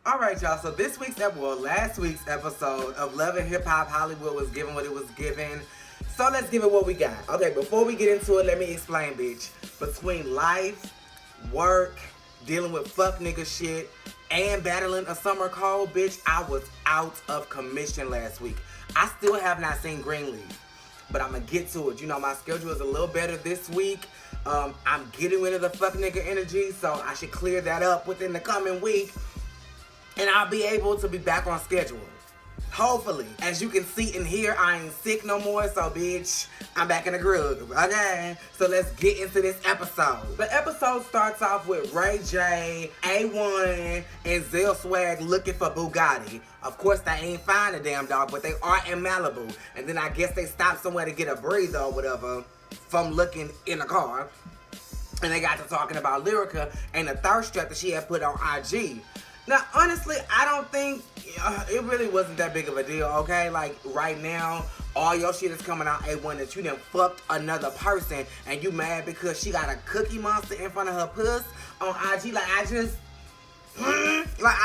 All right, y'all. So last week's episode of Love and Hip Hop Hollywood was given what it was given. So let's give it what we got. Okay, before we get into it, let me explain, bitch. Between life, work, dealing with fuck nigga shit, and battling a summer cold, bitch, I was out of commission last week. I still have not seen Greenleaf, but I'm gonna get to it. You know, my schedule is a little better this week. I'm getting rid of the fuck nigga energy, so I should clear that up within the coming week. And I'll be able to be back on schedule. Hopefully. As you can see and hear, I ain't sick no more, so bitch, I'm back in the groove. Okay? So let's get into this episode. The episode starts off with Ray J, A1, and Zell Swag looking for Bugatti. Of course, they ain't find a damn dog, but they are in Malibu. And then I guess they stopped somewhere to get a breather or whatever from looking in a car. And they got to talking about Lyrica and the thirst trap that she had put on IG. Now, honestly, I don't think it really wasn't that big of a deal, okay? Like, right now, all your shit is coming out A1 that you done fucked another person and you mad because she got a Cookie Monster in front of her puss on IG. Like, I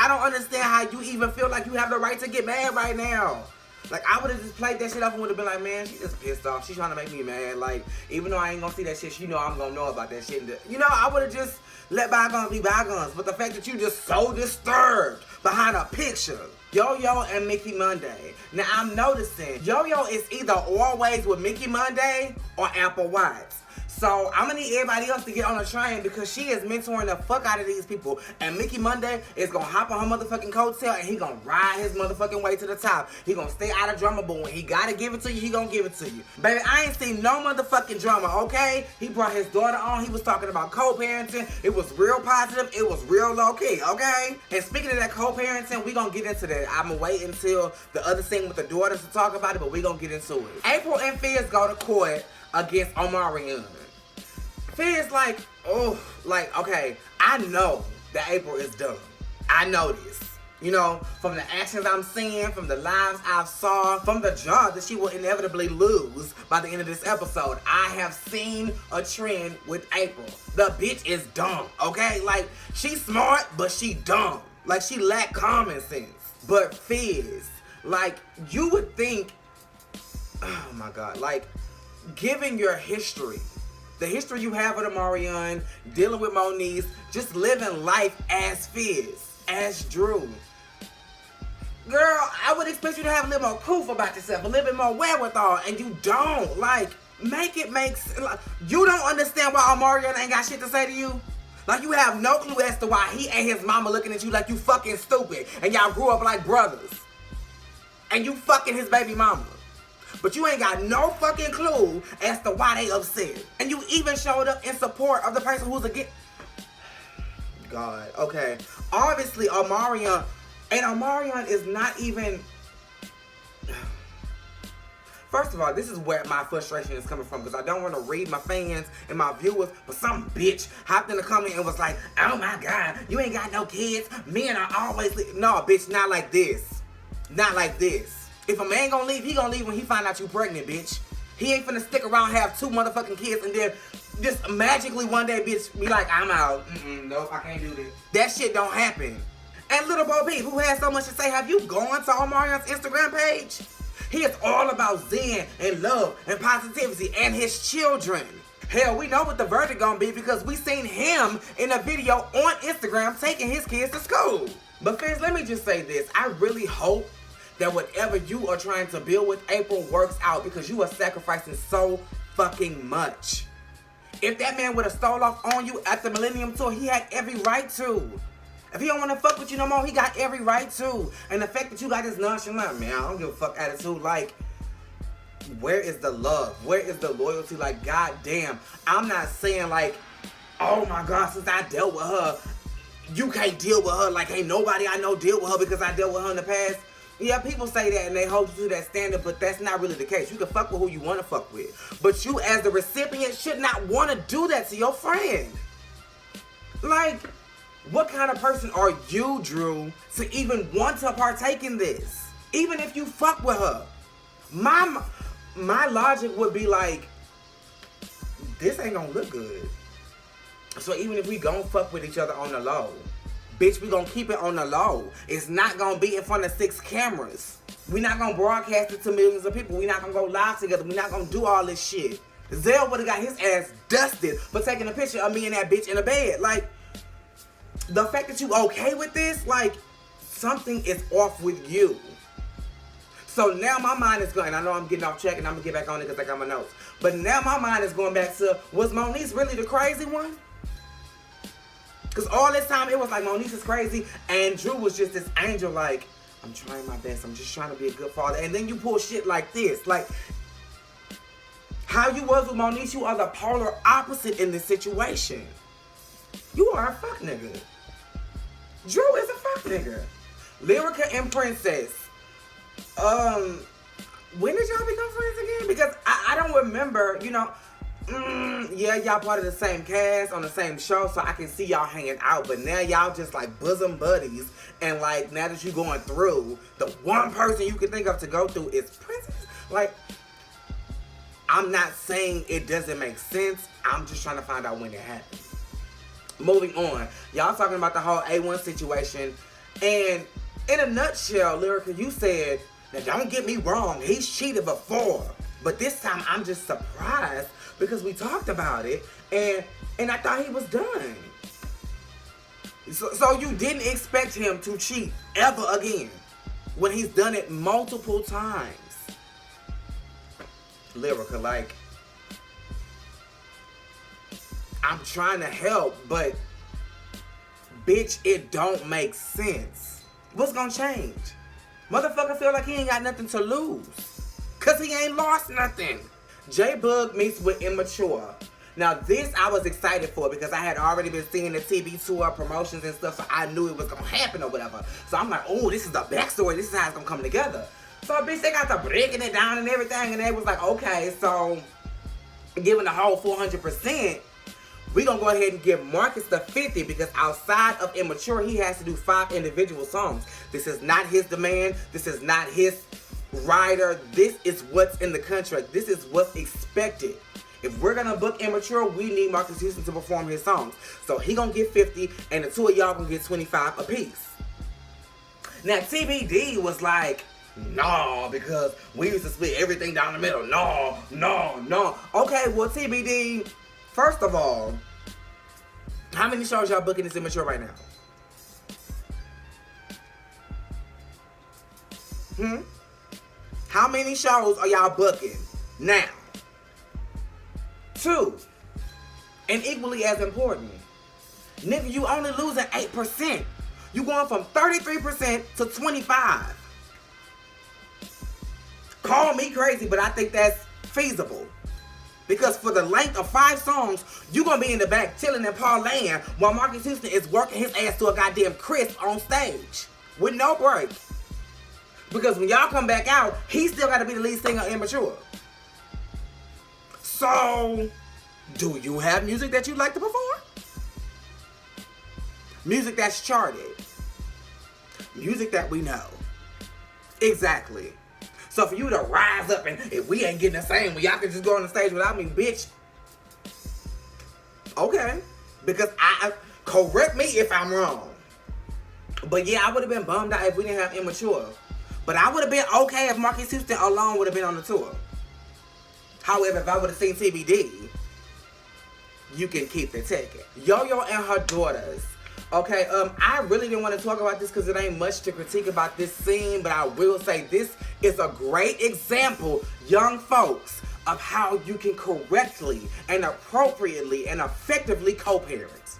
don't understand how you even feel like you have the right to get mad right now. Like, I would have just played that shit off and would have been like, man, she just pissed off. She's trying to make me mad. Like, even though I ain't gonna see that shit, she know I'm gonna know about that shit. You know, I would have just let bygones be bygones. But the fact that you just so disturbed behind a picture. Yo-Yo and Mickey Monday. Now, I'm noticing Yo-Yo is either always with Mickey Monday or Apple Watts. So, I'm gonna need everybody else to get on the train because she is mentoring the fuck out of these people. And Mickey Monday is gonna hop on her motherfucking coattail and he gonna ride his motherfucking way to the top. He gonna stay out of drama, but when he gotta give it to you, he gonna give it to you. Baby, I ain't seen no motherfucking drama, okay? He brought his daughter on. He was talking about co-parenting. It was real positive. It was real low-key, okay? And speaking of that co-parenting, we gonna get into that. I'm gonna wait until the other scene with the daughters to talk about it, but we gonna get into it. April and Fizz go to court against Omarion. Fizz like, oh, like, okay, I know that April is dumb. I know this. You know, from the actions I'm seeing, from the lives I've saw, from the job that she will inevitably lose by the end of this episode, I have seen a trend with April. The bitch is dumb, okay? Like, she's smart, but she dumb. Like, she lack common sense. But Fizz, like, you would think, oh my God, like, given your history, the history you have with Omarion, dealing with Moniece, just living life as Fizz, as Drew. Girl, I would expect you to have a little more proof about yourself, a little bit more wherewithal, and you don't. Like, make it make sense. Like, you don't understand why Omarion ain't got shit to say to you? Like, you have no clue as to why he and his mama looking at you like you fucking stupid, and y'all grew up like brothers. And you fucking his baby mama. But you ain't got no fucking clue as to why they upset. And you even showed up in support of the person who's against. God, okay. Obviously, Omarion is not even. First of all, this is where my frustration is coming from because I don't want to read my fans and my viewers, but some bitch hopped in the comment and was like, oh my God, you ain't got no kids. Men are always. No, bitch, not like this. Not like this. If a man gonna leave, he gonna leave when he find out you pregnant, bitch. He ain't finna stick around, have 2 motherfucking kids, and then just magically one day, bitch, be like, I'm out. Nope, I can't do this. That shit don't happen. And Little Bo Peep, who has so much to say, have you gone to Omarion's Instagram page? He is all about zen and love and positivity and his children. Hell, we know what the verdict gonna be because we seen him in a video on Instagram taking his kids to school. But Fizz, let me just say this. I really hope that whatever you are trying to build with April works out because you are sacrificing so fucking much. If that man would have stole off on you at the Millennium Tour, he had every right to. If he don't want to fuck with you no more, he got every right to. And the fact that you got this nonchalant, man, I don't give a fuck attitude, like, where is the love? Where is the loyalty? Like, goddamn, I'm not saying like, oh my God, since I dealt with her, you can't deal with her. Like, ain't nobody I know deal with her because I dealt with her in the past. Yeah, people say that and they hold you to that standard, but that's not really the case. You can fuck with who you want to fuck with. But you, as the recipient, should not want to do that to your friend. Like, what kind of person are you, Drew, to even want to partake in this? Even if you fuck with her. My logic would be like, this ain't gonna look good. So even if we gon' fuck with each other on the low, Bitch, we gonna keep it on the low. It's not gonna be in front of 6 cameras. We not gonna broadcast it to millions of people. We not gonna go live together. We not gonna do all this shit. Zell would've got his ass dusted for taking a picture of me and that bitch in the bed. Like, the fact that you okay with this, like, something is off with you. So now my mind is going, I know I'm getting off track and I'm gonna get back on it because I got my notes. But now my mind is going back to, was Moniece really the crazy one? Because all this time it was like Moniece is crazy and Drew was just this angel like, I'm trying my best, I'm just trying to be a good father. And then you pull shit like this. Like, how you was with Moniece, you are the polar opposite in this situation. You are a fuck nigga. Drew is a fuck nigga. Lyrica and Princess. When did y'all become friends again? Because I don't remember, you know. Yeah, y'all part of the same cast on the same show, so I can see y'all hanging out. But now y'all just like bosom buddies. And like, now that you going through, the one person you can think of to go through is Princess. Like, I'm not saying it doesn't make sense. I'm just trying to find out when it happened. Moving on. Y'all talking about the whole A1 situation. And in a nutshell, Lyrica, you said, now don't get me wrong, he's cheated before. But this time I'm just surprised because we talked about it and I thought he was done. So you didn't expect him to cheat ever again when he's done it multiple times. Lyrica, like, I'm trying to help, but bitch, it don't make sense. What's gonna change? Motherfucker feel like he ain't got nothing to lose. Cause he ain't lost nothing. J-Bug meets with Immature. Now this I was excited for because I had already been seeing the TV tour promotions and stuff, so I knew it was gonna happen or whatever. So I'm like, oh, this is the backstory. This is how it's gonna come together. So bitch, they got to breaking it down and everything, and they was like, okay, so giving the whole 400%, we gonna go ahead and give Marcus the 50 because outside of Immature, he has to do 5 individual songs. This is not his demand. This is not his rider. This is what's in the contract. This is what's expected. If we're gonna book Immature, we need Marcus Houston to perform his songs. So he gonna get 50 and the two of y'all gonna get 25 apiece. Now TBD was like, no, because we used to split everything down the middle. No. Okay, well TBD, first of all, how many shows y'all booking this Immature right now? How many shows are y'all booking now? 2. And equally as important, nigga, you only losing 8%. You going from 33% to 25%. Call me crazy, but I think that's feasible. Because for the length of 5 songs, you gonna be in the back chilling and parlaying while Marcus Houston is working his ass to a goddamn crisp on stage with no break. Because when y'all come back out, he still gotta be the lead singer of Immature. So, do you have music that you'd like to perform? Music that's charted. Music that we know. Exactly. So for you to rise up and if we ain't getting the same, well, y'all can just go on the stage without me, bitch. Okay. Because correct me if I'm wrong. But yeah, I would have been bummed out if we didn't have Immature. But I would have been okay if Marcus Houston alone would have been on the tour. However, if I would have seen TBD, you can keep the ticket. Yo-Yo and her daughters. Okay, I really didn't want to talk about this because it ain't much to critique about this scene, but I will say this is a great example, young folks, of how you can correctly and appropriately and effectively co-parent.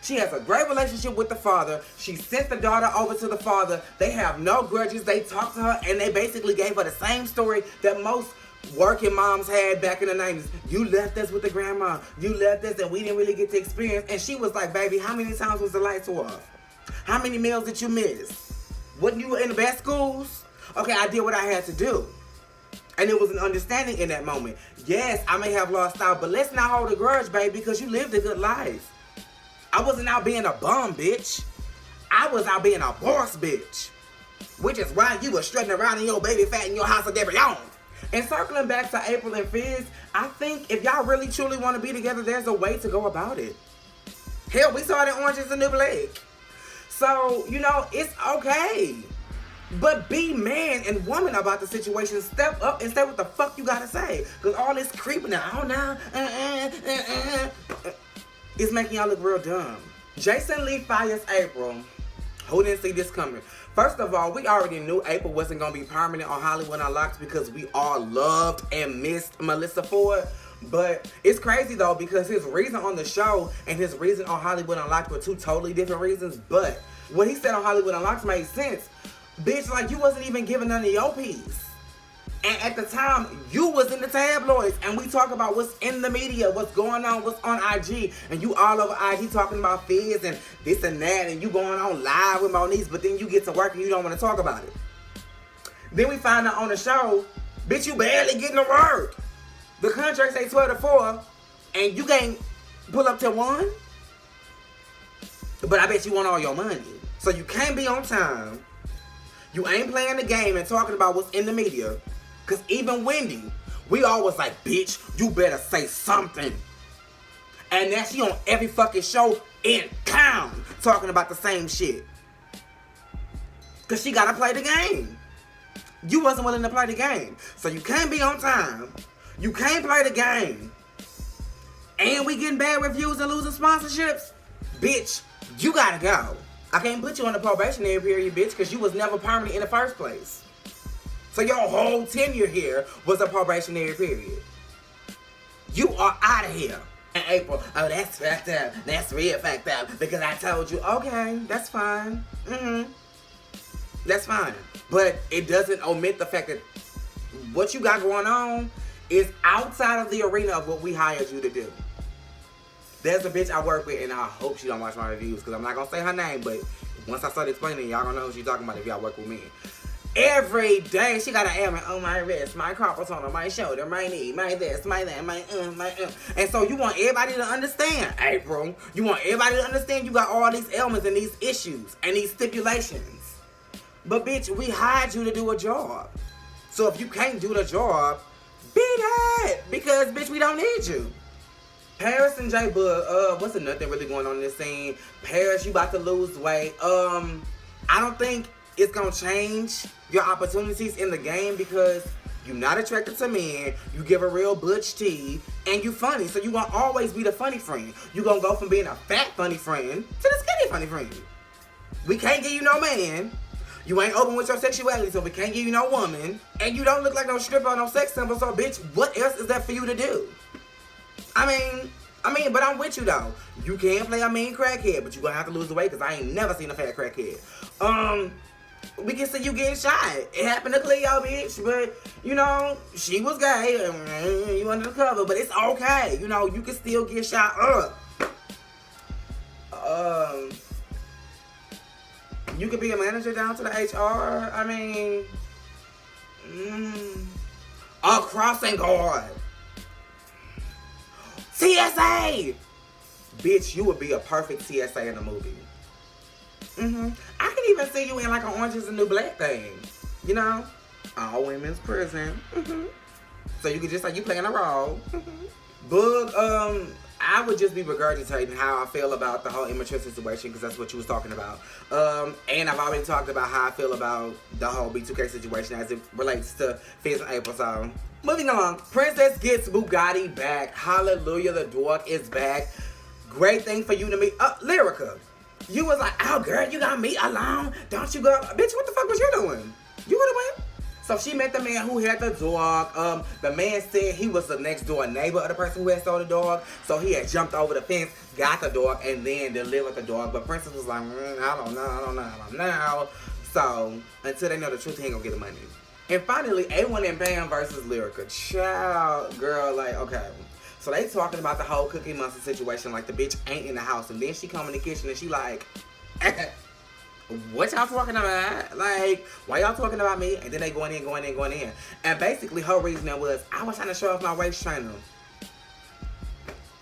She has a great relationship with the father. She sent the daughter over to the father. They have no grudges. They talked to her and they basically gave her the same story that most working moms had back in the 90s. You left us with the grandma. You left us and we didn't really get to experience. And she was like, baby, how many times was the lights off? How many meals did you miss? Wasn't you in the best schools? Okay, I did what I had to do. And it was an understanding in that moment. Yes, I may have lost out, but let's not hold a grudge, baby, because you lived a good life. I wasn't out being a bum, bitch. I was out being a boss, bitch. Which is why you were strutting around in your baby fat in your house of every own. And circling back to April and Fizz, I think if y'all really truly want to be together, there's a way to go about it. Hell, we saw it in Orange is the New Black. So, you know, it's okay. But be man and woman about the situation. Step up and say what the fuck you gotta say. Because all this creeping out, oh no, it's making y'all look real dumb. Jason Lee fires April. Who didn't see this coming? First of all, we already knew April wasn't gonna be permanent on Hollywood Unlocked because we all loved and missed Melissa Ford. But it's crazy though because his reason on the show and his reason on Hollywood Unlocked were two totally different reasons. But what he said on Hollywood Unlocked made sense. Bitch, like you wasn't even giving none of your piece. And at the time, you was in the tabloids. And we talk about what's in the media, what's going on, what's on IG. And you all over IG talking about Fizz and this and that. And you going on live with Moniece. But then you get to work and you don't want to talk about it. Then we find out on the show, bitch, you barely getting to work. The contract say 12 to 4. And you can't pull up to 1. But I bet you want all your money. So you can't be on time. You ain't playing the game and talking about what's in the media. Because even Wendy, we always like, bitch, you better say something. And now she on every fucking show in town talking about the same shit. Because she got to play the game. You wasn't willing to play the game. So you can't be on time. You can't play the game. And we getting bad reviews and losing sponsorships. Bitch, you got to go. I can't put you on the probationary period, bitch, because you was never permanent in the first place. So your whole tenure here was a probationary period. You are out of here. And April, oh, that's fucked up. That's real fucked up. Because I told you, okay, that's fine. That's fine. But it doesn't omit the fact that what you got going on is outside of the arena of what we hired you to do. There's a bitch I work with, and I hope she don't watch my reviews, because I'm not going to say her name, but once I start explaining, y'all going to know who she's talking about if y'all work with me. Every day, she got an ailment on my wrist, my carpal tunnel, my shoulder, my knee, my this, my that, my. And so you want everybody to understand, April. You want everybody to understand you got all these ailments and these issues and these stipulations. But bitch, we hired you to do a job. So if you can't do the job, be that, because bitch, we don't need you. Paris and J Bug, what's nothing really going on in this scene? Paris, you about to lose weight. I don't think it's gonna change your opportunities in the game because you're not attracted to men, you give a real butch tea, and you funny. So you gonna always be the funny friend. You gonna go from being a fat funny friend to the skinny funny friend. We can't give you no man. You ain't open with your sexuality, so we can't give you no woman. And you don't look like no stripper or no sex symbol, so bitch, what else is there for you to do? I mean, but I'm with you though. You can play a mean crackhead, but you gonna have to lose the weight because I ain't never seen a fat crackhead. We can see you getting shot. It happened to Cleo, bitch, but you know, she was gay and you under the cover, but it's okay. You know, you can still get shot up. You could be a manager down to the HR. I mean, a crossing guard. TSA! Bitch, you would be a perfect TSA in a movie. I can even see you in like an Orange is the New Black thing. You know? All women's prison. So you could just like, you playing a role. Bug, I would just be regurgitating how I feel about the whole immature situation because that's what you was talking about. And I've already talked about how I feel about the whole B2K situation as it relates to Fizz and April. So, moving along. Princess gets Bugatti back. Hallelujah, the dwarf is back. Great thing for you to meet. Lyrica. You was like, oh girl, you got me alone. Don't you go. Bitch, what the fuck was you doing? You would have went. So she met the man who had the dog. The man said he was the next door neighbor of the person who had sold the dog. So he had jumped over the fence, got the dog, and then delivered the dog. But Princess was like, I don't know. So until they know the truth, he ain't gonna get the money. And finally, A1 and Bam versus Lyrica. Child, girl, like, okay. So they talking about the whole Cookie Monster situation, like the bitch ain't in the house. And then she come in the kitchen and she like, what y'all talking about? Like, why y'all talking about me? And then they going in. And basically her reasoning was, I was trying to show off my waist trainer.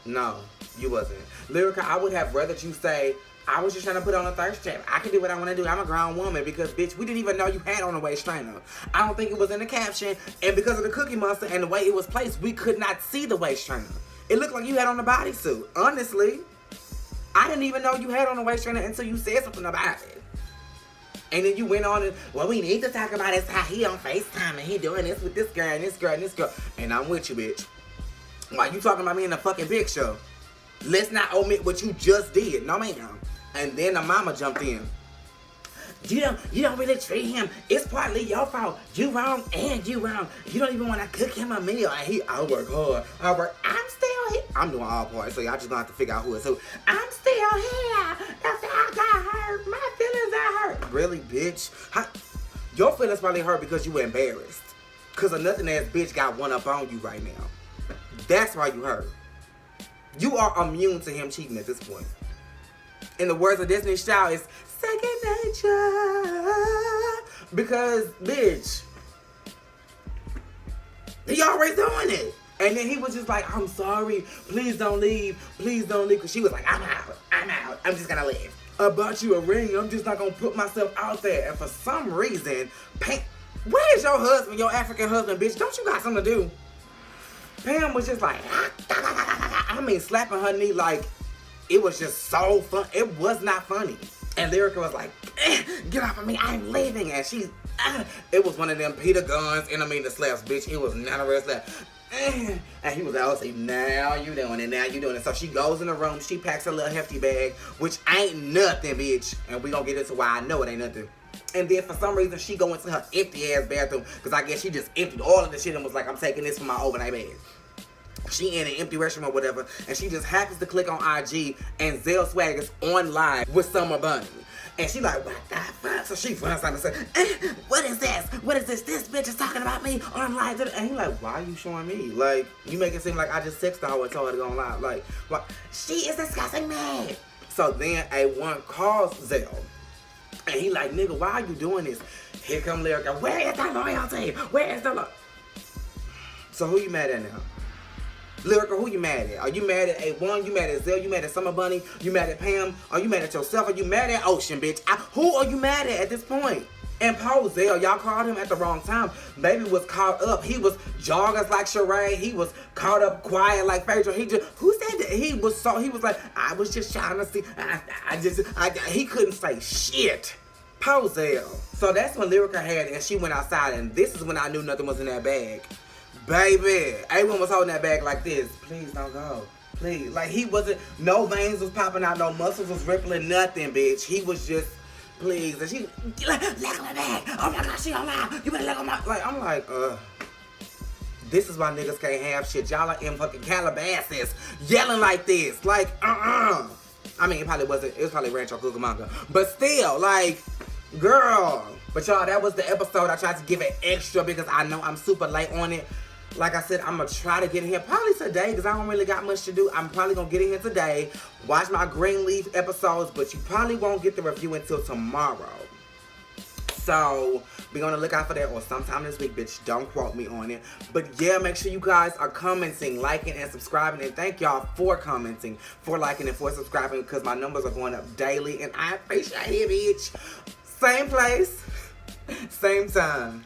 No, you wasn't. Lyrica, I would have rather you say, I was just trying to put on a thirst trap. I can do what I want to do. I'm a grown woman because, bitch, we didn't even know you had on a waist trainer. I don't think it was in the caption. And because of the Cookie Monster and the way it was placed, we could not see the waist trainer. It looked like you had on a bodysuit. Honestly. I didn't even know you had on a waist trainer until you said something about it. And then you went on and, well, we need to talk about is how he on FaceTime and he doing this with this girl and this girl and this girl. And I'm with you, bitch. Why you talking about me in the fucking big show? Let's not omit what you just did. No, ma'am. And then the mama jumped in. You don't really treat him. It's partly your fault. You wrong and you wrong. You don't even want to cook him a meal. And I work hard. I'm still here. I'm doing all parts, so y'all just gonna have to figure out who is who. I'm still here. After I got hurt, my feelings are hurt. Really, bitch? Your feelings probably hurt because you were embarrassed. Because a nothing ass bitch got one up on you right now. That's why you hurt. You are immune to him cheating at this point. In the words of Destiny's Child, it's second nature. Because, bitch, he always doing it. And then he was just like, I'm sorry. Please don't leave. Please don't leave. Because she was like, I'm out. I'm just going to leave. I bought you a ring. I'm just not going to put myself out there. And for some reason, where's your husband, your African husband, bitch? Don't you got something to do? Pam was just like, I mean, slapping her knee like it was just so fun. It was not funny. And Lyrica was like, get off of me, I'm leaving. And she, it was one of them Peter Guns, and I mean the slaps, bitch. It was not a real slap. And he was like, oh, say, now you doing it, now you doing it. So she goes in the room, she packs her little hefty bag, which ain't nothing, bitch. And we gonna get into why I know it ain't nothing. And then for some reason, she go into her empty ass bathroom, because I guess she just emptied all of the shit and was like, I'm taking this for my overnight bag. She in an empty restroom or whatever, and she just happens to click on IG, and Zell Swag is on live with Summer Bunny. And she like, what the fuck? So she finds something and says, what is this? What is this? This bitch is talking about me on live. And he like, why are you showing me? Like, you make it seem like I just sexted her and told her to go on live. Like, she is discussing me. So then A1 calls Zell. And he like, nigga, why are you doing this? Here come Lyrica. Where is the loyalty? Where is the loyalty? So who you mad at now? Lyrica, who you mad at? Are you mad at A1? You mad at Zell? You mad at Summer Bunny? You mad at Pam? Are you mad at yourself? Are you mad at Ocean, bitch? Who are you mad at this point? And Paul Zell, y'all called him at the wrong time. Baby was caught up. He was joggers like Sheree. He was caught up quiet like Phaedra. Who said that? He was like, I was just trying to see. He couldn't say shit. Paul Zell. So that's when Lyrica had it and she went outside, and this is when I knew nothing was in that bag. Baby, A1 was holding that bag like this. Please don't go. Please. Like, he wasn't, no veins was popping out, no muscles was rippling, nothing, bitch. He was just, please. And she, let go my bag. Oh my God, she on live. You better let go my, like, I'm like, this is why niggas can't have shit. Y'all are in fucking Calabasas yelling like this. Like, I mean, it was probably Rancho Cucamonga. But still, like, girl. But y'all, that was the episode. I tried to give it extra because I know I'm super late on it. Like I said, I'm going to try to get in here probably today because I don't really got much to do. I'm probably going to get in here today, watch my Greenleaf episodes, but you probably won't get the review until tomorrow. So, be on the lookout for that or sometime this week, bitch. Don't quote me on it. But yeah, make sure you guys are commenting, liking, and subscribing. And thank y'all for commenting, for liking, and for subscribing because my numbers are going up daily. And I appreciate it, bitch. Same place, same time.